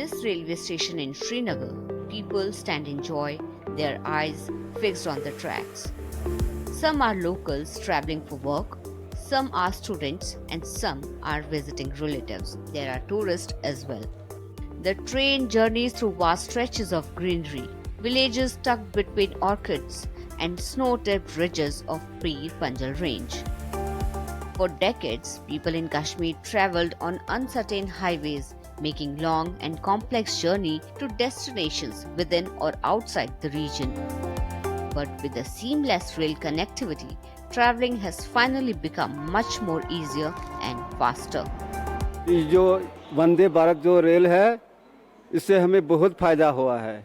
this railway station in Srinagar, people stand in joy, their eyes fixed on the tracks. Some are locals traveling for work, some are students, and some are visiting relatives. There are tourists as well. The train journeys through vast stretches of greenery, villages tucked between orchards, and snow-tipped ridges of Pir Panjal range. For decades, people in Kashmir traveled on uncertain highways, making long and complex journey to destinations within or outside the region. But with the seamless rail connectivity, traveling has finally become much more easier and faster. इस जो वंदे भारत जो rail है इससे हमें बहुत फ़ायदा हुआ है।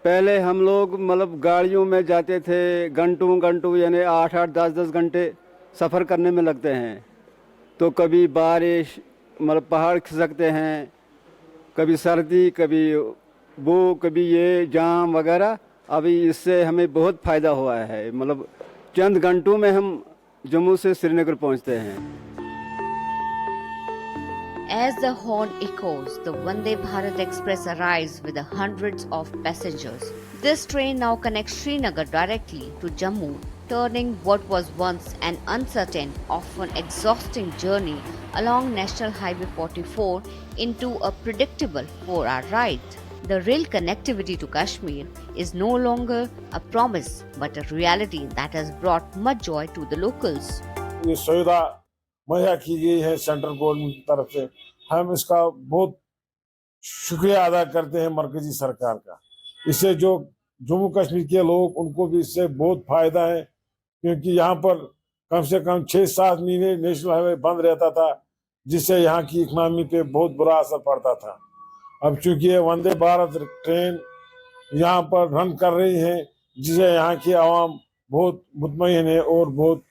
पहले हम लोग मतलब गाड़ियों में जाते थे, घंटों यानी 8-8 10-10 घंटे सफ़र करने में लगते हैं। तो कभी बारिश मतलब पहाड़ खिसकते हैं, कभी सर्दी, कभी ये जाम वगैरह। अभी इससे हमें बहुत फ़ायदा हुआ है, मतलब चंद घंटों में हम जम्मू से श्रीनगर पहुंचते हैं। As the horn echoes, the Vande Bharat Express arrives with hundreds of passengers. This train now connects Srinagar directly to Jammu, turning what was once an uncertain, often exhausting journey along National Highway 44 into a predictable 4-hour ride. The rail connectivity to Kashmir is no longer a promise but a reality that has brought much joy to the locals. ये सुविधा मुहैया की गई है central government की तरफ से, हम इसका बहुत शुक्रिया अदा करते हैं मरकजी सरकार का। इससे जो जम्मू कश्मीर के लोग उनको भी इससे बहुत फायदा है, क्योंकि यहाँ पर कम से कम 6-7 महीने नेशनल हाईवे बंद रहता था, जिससे यहाँ की इकनॉमी पे बहुत बुरा असर पड़ता था। अब चूंकि ये वंदे भारत ट्रेन यहाँ पर रन कर रही है, जिसे यहाँ की आवाम बहुत मुतमईन है और बहुत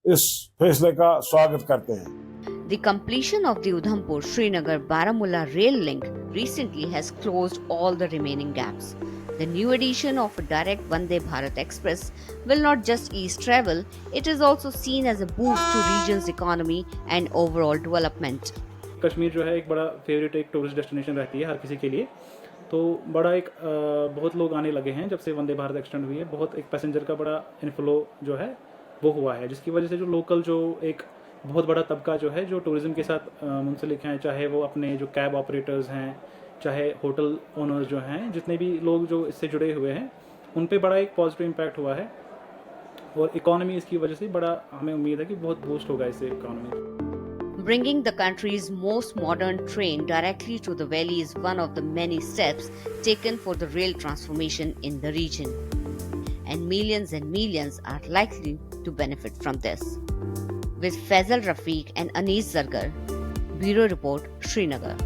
इस फैसले का स्वागत करते हैं। The completion of the Udhampur-Srinagar-Baramulla rail link recently has closed all the remaining gaps. The new addition of a direct Vande Bharat Express will not just ease travel, it is also seen as a boost to region's economy and overall development. Kashmir जो है एक बड़ा favourite एक tourist destination रहती है हर किसी के लिए। तो बड़ा एक बहुत लोग आने लगे हैं जब से वंदे भारत एक्सटेंड हुई है। बहुत एक पैसेंजर का बड़ा इनफ्लो जो है वो हुआ है, जिसकी वजह से जो लोकल जो एक बहुत बड़ा तबका जो है जो टूरिज़्म के साथ मुंसलिक हैं, चाहे वो अपने जो कैब ऑपरेटर्स हैं, चाहे होटल ओनर्स जो हैं, जितने भी लोग जो इससे जुड़े हुए हैं, उन पे बड़ा एक पॉजिटिव इम्पैक्ट हुआ है। और इकॉनमी इसकी वजह से बड़ा हमें उम्मीद है कि बहुत बूस्ट होगा इससे economy. Bringing the country's most modern train directly to the valley is one of the many steps taken for the rail transformation in the region. And millions are likely to benefit from this. With Faisal Rafiq and Anis Zargar, Bureau Report, Srinagar.